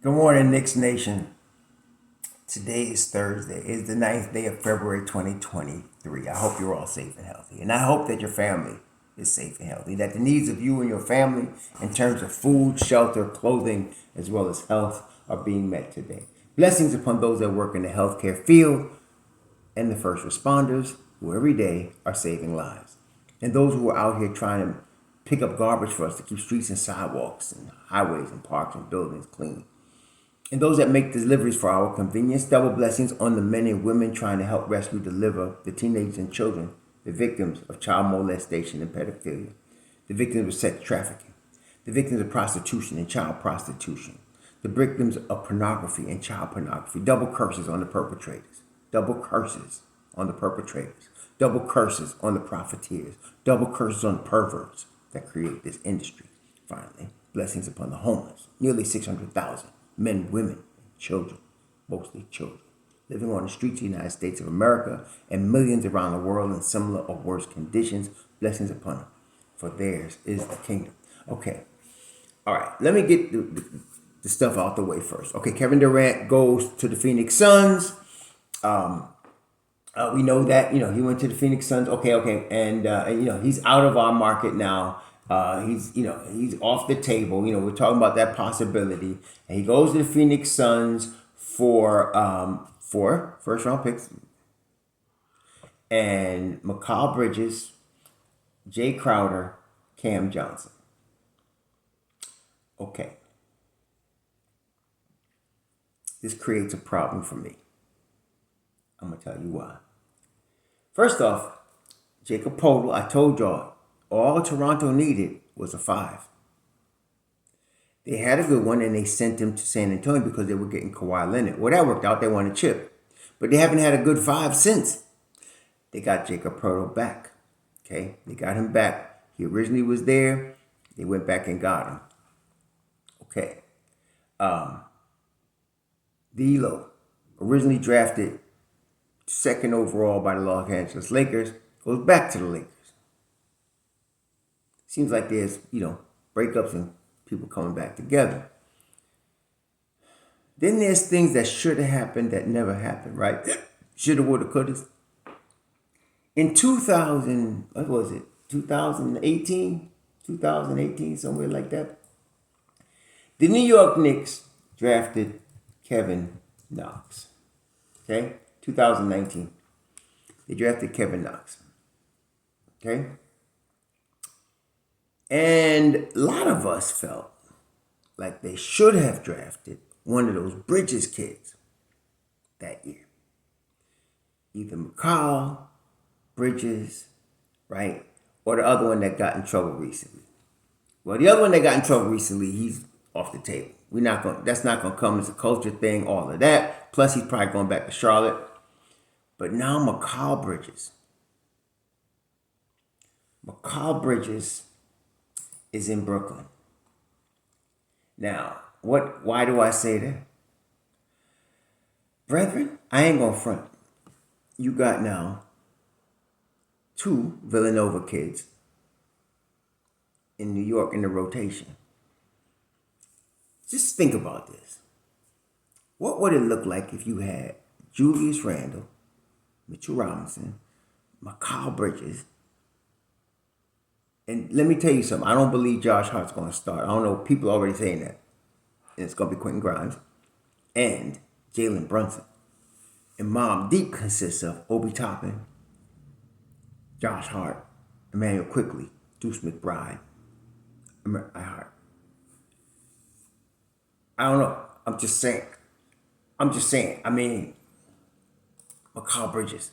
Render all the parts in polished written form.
Good morning, Knicks Nation. Today is Thursday. It's the ninth day of February 2023. I hope you're all safe and healthy. And I hope that your family is safe and healthy. That the needs of you and your family in terms of food, shelter, clothing, as well as health are being met today. Blessings upon those that work in the healthcare field and the first responders who every day are saving lives. And those who are out here trying to pick up garbage for us to keep streets and sidewalks and highways and parks and buildings clean. And those that make deliveries for our convenience, double blessings on the men and women trying to help rescue, deliver the teenagers and children, the victims of child molestation and pedophilia, the victims of sex trafficking, the victims of prostitution and child prostitution, the victims of pornography and child pornography. Double curses on the perpetrators, double curses on the perpetrators, double curses on the profiteers, double curses on perverts that create this industry. Finally, blessings upon the homeless, nearly 600,000. Men, women, children, mostly children, living on the streets of the United States of America and millions around the world in similar or worse conditions. Blessings upon them, for theirs is the kingdom. Okay, all right, let me get the stuff out the way first. Okay, Kevin Durant goes to the Phoenix Suns. We know that, he went to the Phoenix Suns. Okay. And he's out of our market now. He's off the table. We're talking about that possibility. And he goes to the Phoenix Suns for first round picks. And Mikal Bridges, Jay Crowder, Cam Johnson. Okay. This creates a problem for me. I'm going to tell you why. First off, Jacob Poeltl, I told y'all, all Toronto needed was a 5. They had a good one, and they sent him to San Antonio because they were getting Kawhi Leonard. Well, that worked out. They won a chip. But they haven't had a good 5 since. They got Jacob Poeltl back. Okay? They got him back. He originally was there. They went back and got him. Okay. D'Lo, originally drafted second overall by the Los Angeles Lakers, goes back to the Lakers. Seems like there's, breakups and people coming back together. Then there's things that should have happened that never happened, right? Shoulda, woulda, coulda. In 2000, what was it? 2018, somewhere like that. The New York Knicks drafted Kevin Knox. Okay? 2019. They drafted Kevin Knox. Okay? And a lot of us felt like they should have drafted one of those Bridges kids that year. Either Mikal, Bridges, right? Or the other one that got in trouble recently. Well, the other one that got in trouble recently, he's off the table. That's not gonna come as a culture thing, all of that. Plus, he's probably going back to Charlotte. But now Mikal Bridges. Mikal Bridges is in Brooklyn. Now, why do I say that? Brethren, I ain't gonna front. You got now 2 Villanova kids in New York in the rotation. Just think about this. What would it look like if you had Julius Randle, Mitchell Robinson, Mikal Bridges, and let me tell you something. I don't believe Josh Hart's going to start. I don't know. People are already saying that. And it's going to be Quentin Grimes and Jalen Brunson. And Mobb Deep consists of Obi Toppin, Josh Hart, Emmanuel Quickley, Deuce McBride, Hart. I don't know. I'm just saying. I mean, Mikal Bridges.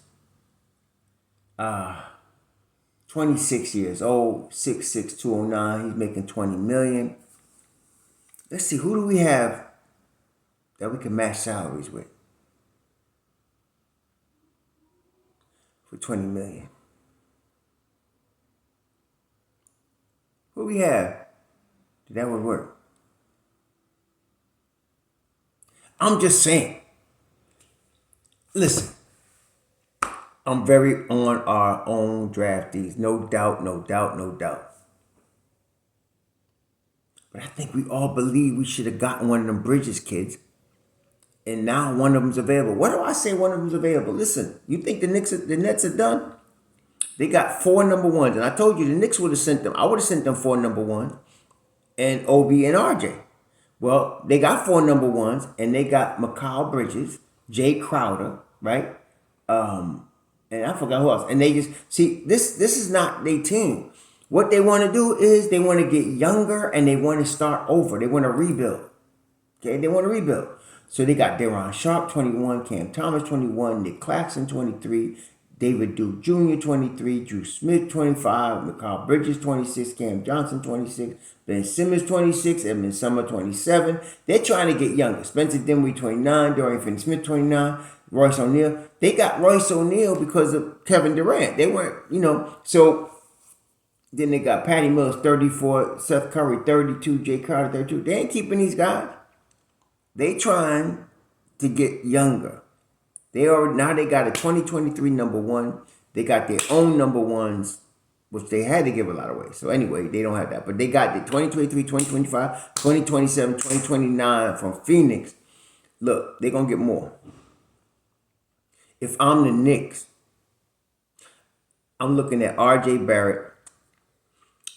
26 years old, 6'6", 209. He's making $20 million. Let's see, who do we have that we can match salaries with for $20 million? Who do we have that would work? I'm just saying. Listen, I'm very on our own draftees. No doubt. But I think we all believe we should have gotten one of them Bridges kids, and now one of them's available. What do I say? One of them's available. Listen, you think the Nets are done? They got four number ones, and I told you the Knicks would have sent them. I would have sent them four number ones and Obi and RJ. Well, they got four number ones, and they got Mikal Bridges, Jay Crowder, right? And I forgot who else. And they just see this. This is not their team. What they want to do is they want to get younger and they want to start over. They want to rebuild. Okay, they want to rebuild. So they got Deron Sharp, 21, Cam Thomas, 21, Nick Claxton, 23, David Duke Jr., 23, Drew Smith, 25, Mikal Bridges, 26, Cam Johnson, 26, Ben Simmons, 26, Edmund Summer, 27. They're trying to get younger. Spencer Dinwiddie, 29, Dorian Finney-Smith, 29, Royce O'Neal. They got Royce O'Neal because of Kevin Durant. They weren't, so then they got Patty Mills, 34, Seth Curry, 32, Jay Crowder, 32. They ain't keeping these guys. They trying to get younger. Now they got a 2023 number one. They got their own number ones, which they had to give a lot away. So anyway, they don't have that. But they got the 2023, 2025, 2027, 2029 from Phoenix. Look, they're going to get more. If I'm the Knicks, I'm looking at R.J. Barrett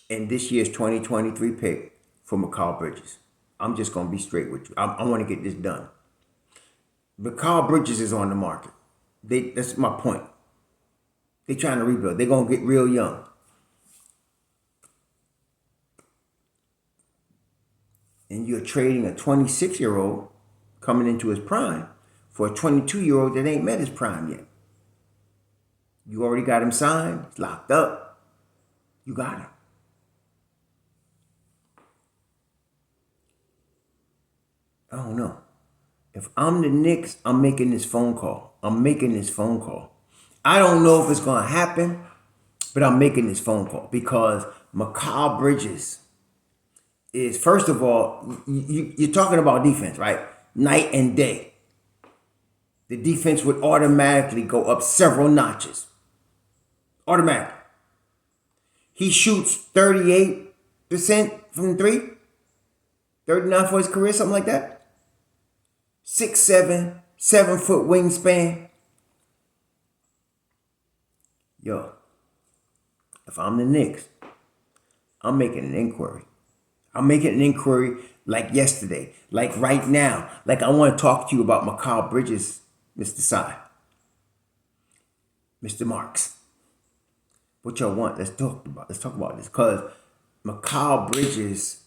and this year's 2023 pick for Mikal Bridges. I'm just going to be straight with you. I want to get this done. Mikal Bridges is on the market. That's my point. They're trying to rebuild. They're going to get real young. And you're trading a 26-year-old coming into his prime for a 22-year-old that ain't met his prime yet. You already got him signed. He's locked up. You got him. I don't know. If I'm the Knicks, I'm making this phone call. I don't know if it's going to happen, but I'm making this phone call because Mikal Bridges is, first of all, you're talking about defense, right? Night and day. The defense would automatically go up several notches. Automatically. He shoots 38% from three, 39 for his career, something like that. 6'7", 7-foot wingspan. Yo, if I'm the Knicks, I'm making an inquiry. I'm making an inquiry like yesterday, like right now. Like I want to talk to you about Mikal Bridges, Mr. Sai, Mr. Marks. What y'all want? Let's talk about this. Because Mikal Bridges,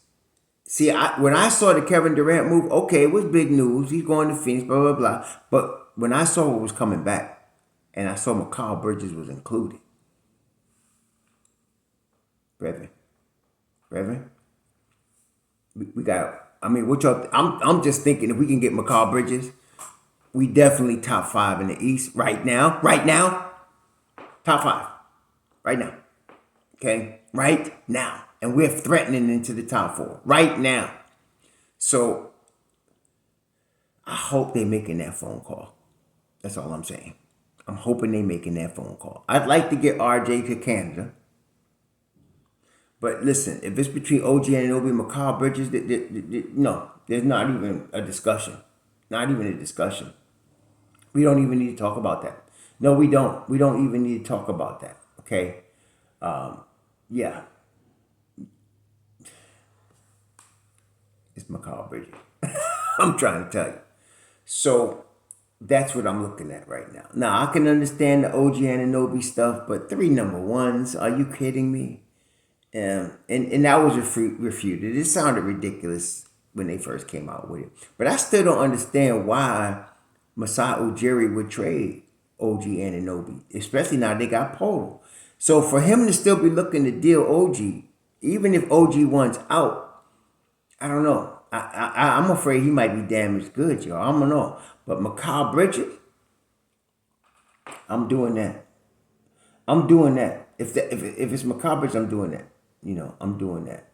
see, when I saw the Kevin Durant move, okay, it was big news. He's going to Phoenix, blah, blah, blah. But when I saw what was coming back, and I saw Mikal Bridges was included, Brethren, we got, what y'all, I'm just thinking if we can get Mikal Bridges, we definitely top 5 in the East right now, top 5, right now, okay, right now. And we're threatening into the top 4 right now. So I hope they're making that phone call. That's all I'm saying. I'm hoping they're making that phone call. I'd like to get RJ to Canada. But listen, if it's between OG Anunoby and Mikal Bridges, no, there's not even a discussion. Not even a discussion. We don't even need to talk about that. No, we don't. We don't even need to talk about that. Okay? Yeah. It's Mikal Bridges. I'm trying to tell you. So that's what I'm looking at right now. Now, I can understand the OG Anunoby stuff, but 3 number ones, are you kidding me? And that was refuted. It sounded ridiculous when they first came out with it. But I still don't understand why Masai Ujiri would trade OG Anunoby, especially now they got Polo. So for him to still be looking to deal OG, even if OG wants out, I don't know. I'm afraid he might be damaged goods, y'all. I don't know. But Mikal Bridges, I'm doing that. If it's Mikal Bridges, I'm doing that. I'm doing that.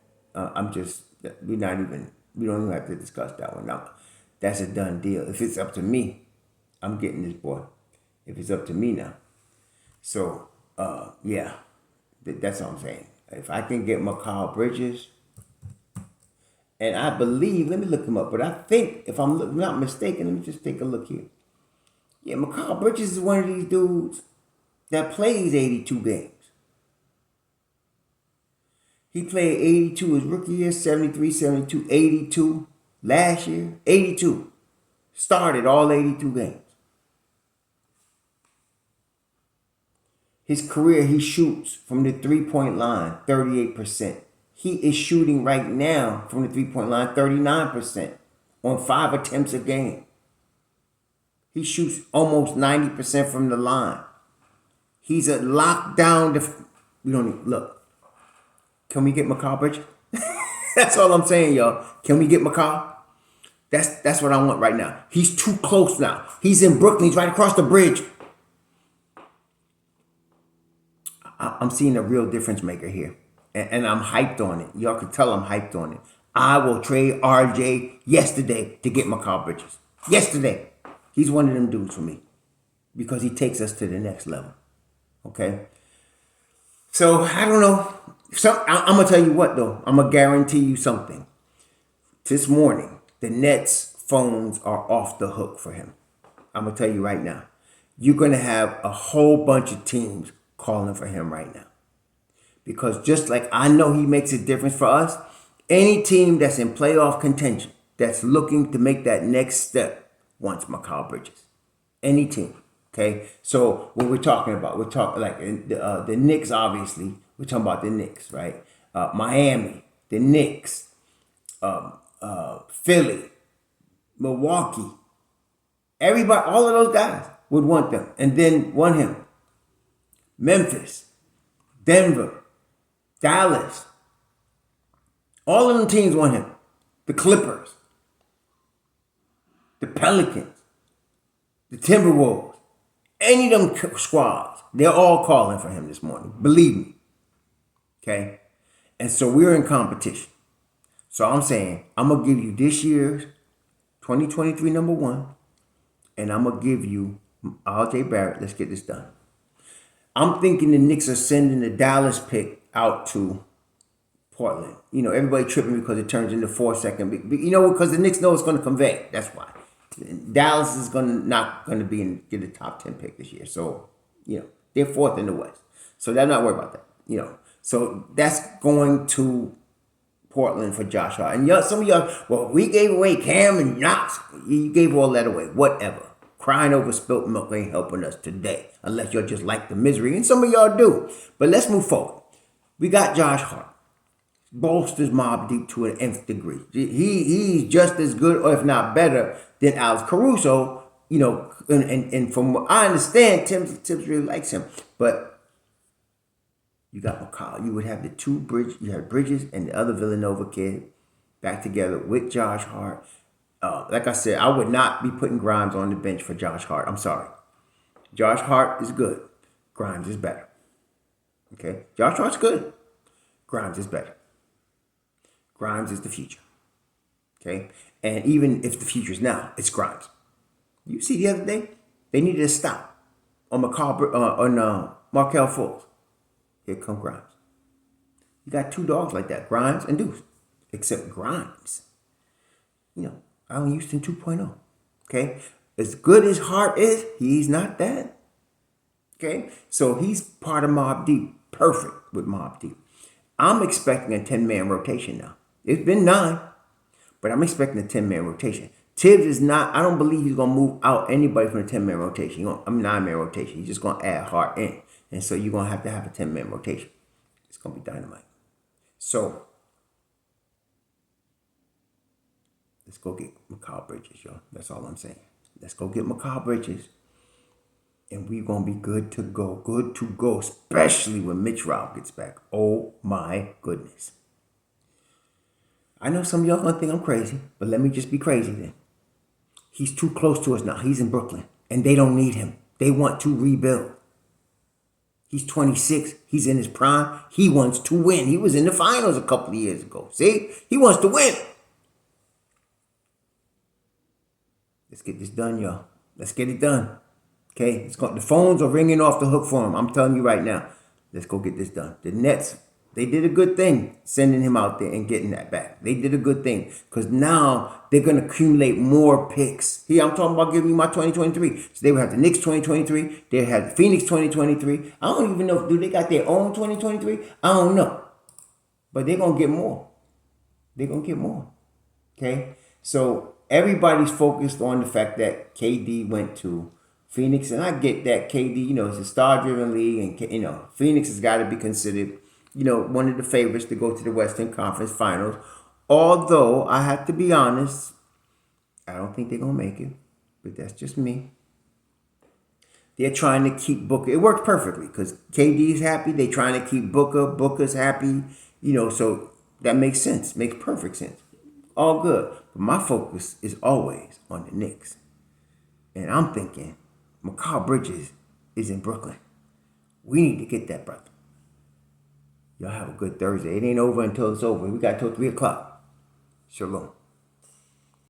We don't even have to discuss that one now. That's a done deal. If it's up to me, I'm getting this boy. If it's up to me now. So, that's what I'm saying. If I can get Mikal Bridges And I believe, let me look him up, but I think, if I'm not mistaken, let me just take a look here. Yeah, Mikal Bridges is one of these dudes that plays 82 games. He played 82 his rookie year, 73, 72, 82 last year, 82. Started all 82 games. His career, he shoots from the three-point line 38%. He is shooting right now from the three-point line 39% on 5 attempts a game. He shoots almost 90% from the line. He's a lockdown. We don't need, look. Can we get Mikal Bridges? That's all I'm saying, y'all. Can we get Mikal? That's what I want right now. He's too close now. He's in Brooklyn. He's right across the bridge. I'm seeing a real difference maker here. And I'm hyped on it. Y'all can tell I'm hyped on it. I will trade RJ yesterday to get Mikal Bridges. Yesterday. He's one of them dudes for me. Because he takes us to the next level. Okay? So, I don't know. I'm going to tell you what, though. I'm going to guarantee you something. This morning, the Nets phones are off the hook for him. I'm going to tell you right now. You're going to have a whole bunch of teams calling for him right now. Because just like I know he makes a difference for us, any team that's in playoff contention, that's looking to make that next step, wants Mikal Bridges. Any team. Okay? So what we're talking about, we're talking like the Knicks, obviously. We're talking about the Knicks, right? Miami, the Knicks, Philly, Milwaukee. Everybody, all of those guys would want them and then want him. Memphis, Denver, Dallas. All of them teams want him. The Clippers, the Pelicans, the Timberwolves. Any of them squads, they're all calling for him this morning. Believe me. Okay? And so we're in competition. So I'm saying, I'm going to give you this year's 2023 number one, and I'm going to give you RJ Barrett. Let's get this done. I'm thinking the Knicks are sending the Dallas pick out to Portland. You know, everybody tripping because it turns into 4-second. You know, because the Knicks know it's going to convey. That's why. Dallas is not going to get a top 10 pick this year. So, you know, they're fourth in the West. So they're not worried about that. You know, so that's going to Portland for Josh Hart. And y'all, some of y'all, well, we gave away Cam and Knox. You gave all that away. Whatever. Crying over spilt milk ain't helping us today. Unless y'all just like the misery. And some of y'all do. But let's move forward. We got Josh Hart. Bolsters Mobb Deep to an nth degree. He's just as good, or if not better, than Alex Caruso. You know, and from what I understand, Tibbs really likes him. But you got Mikal. You would have you had Bridges and the other Villanova kid back together with Josh Hart. Like I said, I would not be putting Grimes on the bench for Josh Hart. I'm sorry. Josh Hart is good. Grimes is better. Okay? Josh Hart's good. Grimes is better. Grimes is the future. Okay? And even if the future is now, it's Grimes. You see the other day, they needed to stop on Markelle Fultz. Here come Grimes. You got two dogs like that, Grimes and Deuce. Except Grimes, you know, Allen Houston 2.0. Okay? As good as Hart is, he's not that. Okay? So he's part of Mobb Deep. Perfect with Mobb Deep. I'm expecting a 10-man rotation now. It's been 9, but I'm expecting a 10-man rotation. Tibbs is not, I don't believe he's going to move out anybody from the 10-man rotation. 9-man rotation. He's just going to add Hart in. And so you're going to have a 10-man rotation. It's going to be dynamite. So, let's go get Mikal Bridges, y'all. That's all I'm saying. Let's go get Mikal Bridges. And we're going to be good to go. Good to go. Especially when Mitch Rob gets back. Oh, my goodness. I know some of y'all going to think I'm crazy. But let me just be crazy then. He's too close to us now. He's in Brooklyn. And they don't need him. They want to rebuild. He's 26. He's in his prime. He wants to win. He was in the finals a couple of years ago. See? He wants to win. Let's get this done, y'all. Let's get it done. Okay? The phones are ringing off the hook for him. I'm telling you right now. Let's go get this done. The Nets They did a good thing sending him out there and getting that back. They did a good thing because now they're going to accumulate more picks. Here, I'm talking about giving you my 2023. So they would have the Knicks 2023. They have the Phoenix 2023. I don't even know, do they got their own 2023? I don't know. But they're going to get more. They're going to get more. Okay? So everybody's focused on the fact that KD went to Phoenix. And I get that KD, it's a star-driven league. And, Phoenix has got to be considered one of the favorites to go to the Western Conference Finals. Although, I have to be honest, I don't think they're going to make it. But that's just me. They're trying to keep Booker. It works perfectly because KD's happy. They're trying to keep Booker. Booker's happy. So that makes sense. Makes perfect sense. All good. But my focus is always on the Knicks. And I'm thinking, Mikal Bridges is in Brooklyn. We need to get that brother. Y'all have a good Thursday. It ain't over until it's over. We got till 3 o'clock. Shalom.